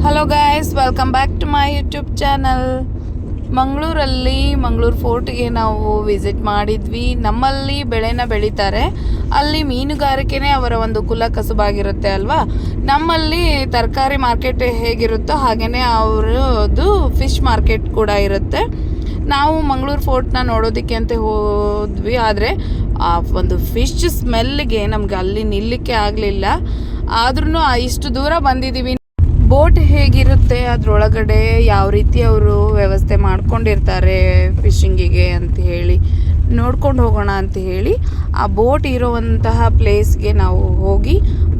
Hello guys, welcome back to my YouTube channel. Mangaluru ಫೋರ್ಟ್ಗೆ ನಾವು visit ಮಾಡಿದ್ವಿ. ನಮ್ಮಲ್ಲಿ ಬೆಳೆನ ಬೆಳೀತಾರೆ, ಅಲ್ಲಿ ಮೀನುಗಾರಿಕೆನೇ ಅವರ ಒಂದು ಕುಲ ಕಸುಬಾಗಿರುತ್ತೆ ಅಲ್ವಾ. ನಮ್ಮಲ್ಲಿ ತರಕಾರಿ ಮಾರ್ಕೆಟ್ ಹೇಗಿರುತ್ತೋ ಹಾಗೆಯೇ ಅವರದ್ದು ಫಿಶ್ ಮಾರ್ಕೆಟ್ ಕೂಡ ಇರುತ್ತೆ. ನಾವು ಮಂಗಳೂರು ಫೋರ್ಟ್ನ ನೋಡೋದಕ್ಕೆ ಅಂತ ಹೋದ್ವಿ, ಆದರೆ ಆ ಒಂದು ಫಿಶ್ ಸ್ಮೆಲ್ಗೆ ನಮ್ಗೆ ಅಲ್ಲಿ ನಿಲ್ಲಕ್ಕೆ ಆಗಲಿಲ್ಲ. ಆದ್ರೂ ಇಷ್ಟು ದೂರ ಬಂದಿದ್ದೀವಿ. ಬೋಟ್ ಹೇಗಿರುತ್ತೆ, ಅದರೊಳಗಡೆ ಯಾವ ರೀತಿ ಅವರು ವ್ಯವಸ್ಥೆ ಮಾಡ್ಕೊಂಡಿರ್ತಾರೆ ಫಿಶಿಂಗಿಗೆ ಅಂತ ಹೇಳಿ ನೋಡ್ಕೊಂಡು ಹೋಗೋಣ ಅಂತ ಹೇಳಿ ಆ ಬೋಟ್ ಇರುವಂತಹ ಪ್ಲೇಸ್ಗೆ ನಾವು ಹೋಗಿ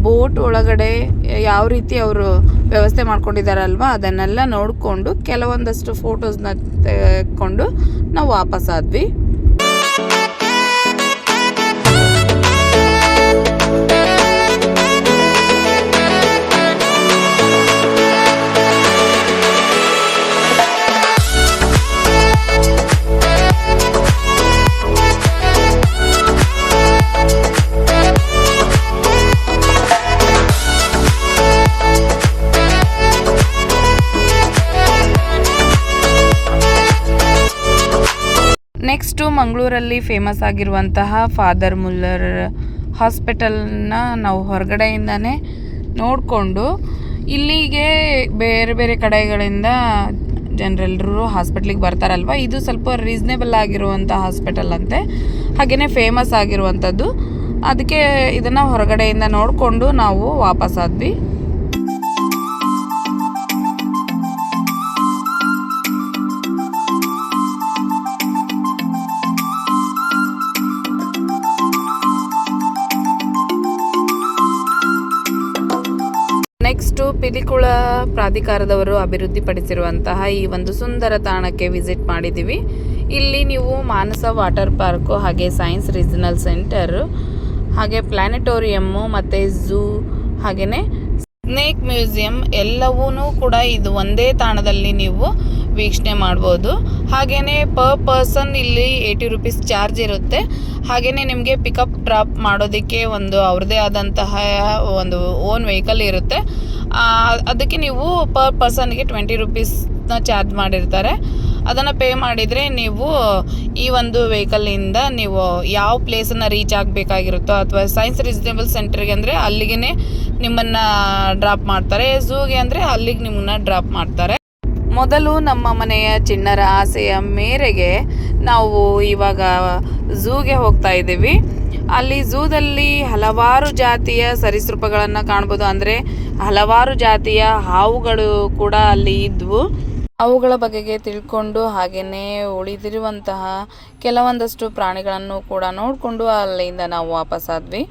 ಬೋಟ್ ಒಳಗಡೆ ಯಾವ ರೀತಿ ಅವರು ವ್ಯವಸ್ಥೆ ಮಾಡ್ಕೊಂಡಿದ್ದಾರಲ್ವ ಅದನ್ನೆಲ್ಲ ನೋಡಿಕೊಂಡು ಕೆಲವೊಂದಷ್ಟು ಫೋಟೋಸ್ನ ತೆಗೆದುಕೊಂಡು ನಾವು ವಾಪಸ್ಸಾದ್ವಿ. ನೆಕ್ಸ್ಟು ಮಂಗಳೂರಲ್ಲಿ ಫೇಮಸ್ ಆಗಿರುವಂತಹ ಫಾದರ್ ಮುಲ್ಲರ್ ಹಾಸ್ಪಿಟಲ್ನ ನಾವು ಹೊರಗಡೆಯಿಂದನೇ ನೋಡಿಕೊಂಡು, ಇಲ್ಲಿಗೆ ಬೇರೆ ಬೇರೆ ಕಡೆಗಳಿಂದ ಜನರೆಲ್ಲರೂ ಹಾಸ್ಪಿಟ್ಲಿಗೆ ಬರ್ತಾರಲ್ವ. ಇದು ಸ್ವಲ್ಪ ರೀಸನೇಬಲ್ ಆಗಿರುವಂಥ ಹಾಸ್ಪಿಟಲ್ ಅಂತೆ, ಹಾಗೆಯೇ ಫೇಮಸ್ ಆಗಿರುವಂಥದ್ದು. ಅದಕ್ಕೆ ಇದನ್ನು ಹೊರಗಡೆಯಿಂದ ನೋಡಿಕೊಂಡು ನಾವು ವಾಪಸ್ಸಾದ್ವಿ. ನೆಕ್ಸ್ಟು ಪಿಲಿಕುಳ ಪ್ರಾಧಿಕಾರದವರು ಅಭಿವೃದ್ಧಿಪಡಿಸಿರುವಂತಹ ಈ ಒಂದು ಸುಂದರ ತಾಣಕ್ಕೆ ವಿಸಿಟ್ ಮಾಡಿದ್ದೀವಿ. ಇಲ್ಲಿ ನೀವು ಮಾನಸ ವಾಟರ್ ಪಾರ್ಕು, ಹಾಗೆ ಸೈನ್ಸ್ ರೀಜನಲ್ ಸೆಂಟರು, ಹಾಗೆ ಪ್ಲಾನೆಟೋರಿಯಮ್ಮು ಮತ್ತು ಝೂ, ಹಾಗೆಯೇ ಸ್ನೇಕ್ ಮ್ಯೂಸಿಯಂ ಎಲ್ಲವೂ ಕೂಡ ಇದು ಒಂದೇ ತಾಣದಲ್ಲಿ ನೀವು ವೀಕ್ಷಣೆ ಮಾಡ್ಬೋದು. ಹಾಗೆಯೇ ಪರ್ ಪರ್ಸನ್ ಇಲ್ಲಿ 80 ರೂಪೀಸ್ ಚಾರ್ಜ್ ಇರುತ್ತೆ. ಹಾಗೆಯೇ ನಿಮಗೆ ಪಿಕಪ್ ಡ್ರಾಪ್ ಮಾಡೋದಕ್ಕೆ ಒಂದು ಅವ್ರದ್ದೇ ಆದಂತಹ ಒಂದು ಓನ್ ವೆಹಿಕಲ್ ಇರುತ್ತೆ. ಅದಕ್ಕೆ ನೀವು ಪರ್ ಪರ್ಸನ್ಗೆ 20 ರೂಪೀಸ್ನ ಚಾರ್ಜ್ ಮಾಡಿರ್ತಾರೆ. ಅದನ್ನು ಪೇ ಮಾಡಿದರೆ ನೀವು ಈ ಒಂದು ವೆಹಿಕಲಿಂದ ನೀವು ಯಾವ ಪ್ಲೇಸನ್ನು ರೀಚ್ ಆಗಬೇಕಾಗಿರುತ್ತೋ, ಅಥವಾ ಸೈನ್ಸ್ ರೀಸನೇಬಲ್ ಸೆಂಟರ್ಗೆ ಅಂದರೆ ಅಲ್ಲಿಗೆ ನಿಮ್ಮನ್ನು ಡ್ರಾಪ್ ಮಾಡ್ತಾರೆ, ಝೂಗೆ ಅಂದರೆ ಅಲ್ಲಿಗೆ ನಿಮ್ಮನ್ನು ಡ್ರಾಪ್ ಮಾಡ್ತಾರೆ. ಮೊದಲು ನಮ್ಮ ಮನೆಯ ಚಿಣ್ಣರ ಆಸೆಯ ಮೇರೆಗೆ ನಾವು ಇವಾಗ ಝೂಗೆ ಹೋಗ್ತಾ ಇದ್ದೀವಿ. ಅಲ್ಲಿ ಝೂದಲ್ಲಿ ಹಲವಾರು ಜಾತಿಯ ಸರೀಸೃಪಗಳನ್ನು ಕಾಣ್ಬೋದು. ಅಂದರೆ ಹಲವಾರು ಜಾತಿಯ ಹಾವುಗಳು ಕೂಡ ಅಲ್ಲಿ ಇದ್ವು. ಅವುಗಳ ಬಗೆಗೆ ತಿಳ್ಕೊಂಡು ಹಾಗೆಯೇ ಉಳಿದಿರುವಂತಹ ಕೆಲವೊಂದಷ್ಟು ಪ್ರಾಣಿಗಳನ್ನು ಕೂಡ ನೋಡಿಕೊಂಡು ಅಲ್ಲಿಂದ ನಾವು ವಾಪಸ್ಸಾದ್ವಿ.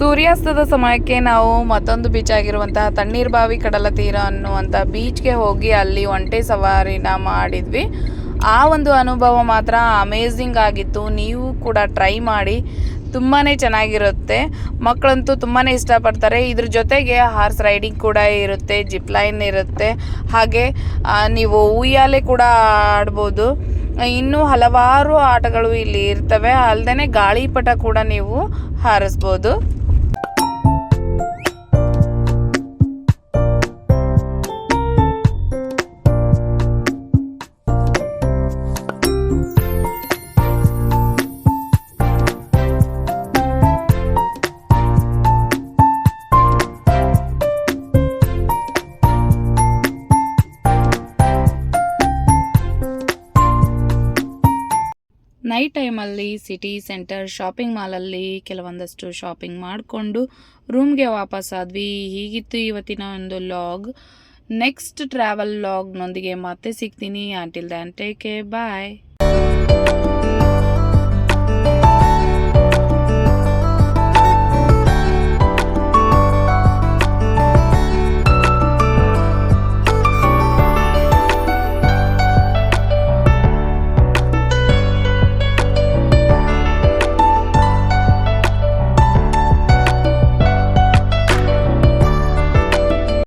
ಸೂರ್ಯಾಸ್ತದ ಸಮಯಕ್ಕೆ ನಾವು ಮತ್ತೊಂದು ಬೀಚ್ ಆಗಿರುವಂತಹ ತಣ್ಣೀರ್ಬಾವಿ ಕಡಲ ತೀರ ಅನ್ನುವಂಥ ಬೀಚ್ಗೆ ಹೋಗಿ ಅಲ್ಲಿ ಒಂಟೆ ಸವಾರಿನ ಮಾಡಿದ್ವಿ. ಆ ಒಂದು ಅನುಭವ ಮಾತ್ರ ಅಮೇಝಿಂಗ್ ಆಗಿತ್ತು. ನೀವು ಕೂಡ ಟ್ರೈ ಮಾಡಿ, ತುಂಬಾ ಚೆನ್ನಾಗಿರುತ್ತೆ. ಮಕ್ಕಳಂತೂ ತುಂಬಾ ಇಷ್ಟಪಡ್ತಾರೆ. ಇದ್ರ ಜೊತೆಗೆ ಹಾರ್ಸ್ ರೈಡಿಂಗ್ ಕೂಡ ಇರುತ್ತೆ, ಜಿಪ್ ಲೈನ್ ಇರುತ್ತೆ, ಹಾಗೆ ನೀವು ಉಯ್ಯಾಲೆ ಕೂಡ ಆಡ್ಬೋದು. ಇನ್ನೂ ಹಲವಾರು ಆಟಗಳು ಇಲ್ಲಿ ಇರ್ತವೆ. ಅಲ್ಲದೆ ಗಾಳಿಪಟ ಕೂಡ ನೀವು ಹಾರಿಸ್ಬೋದು. ನೈಟ್ ಟೈಮಲ್ಲಿ ಸಿಟಿ ಸೆಂಟರ್ ಶಾಪಿಂಗ್ ಮಾಲಲ್ಲಿ ಕೆಲವೊಂದಷ್ಟು ಶಾಪಿಂಗ್ ಮಾಡಿಕೊಂಡು ರೂಮ್ಗೆ ವಾಪಸ್ ಆದ್ವಿ. ಹೀಗಿತ್ತು ಇವತ್ತಿನ ಒಂದು ಲಾಗ್. ನೆಕ್ಸ್ಟ್ ಟ್ರಾವೆಲ್ ಲಾಗ್ನೊಂದಿಗೆ ಮತ್ತೆ ಸಿಗ್ತೀನಿ. ಅಂಟಿಲ್ ದ್ಯಾನ್ ಟೇಕ್ ಕೇರ್, ಬಾಯ್.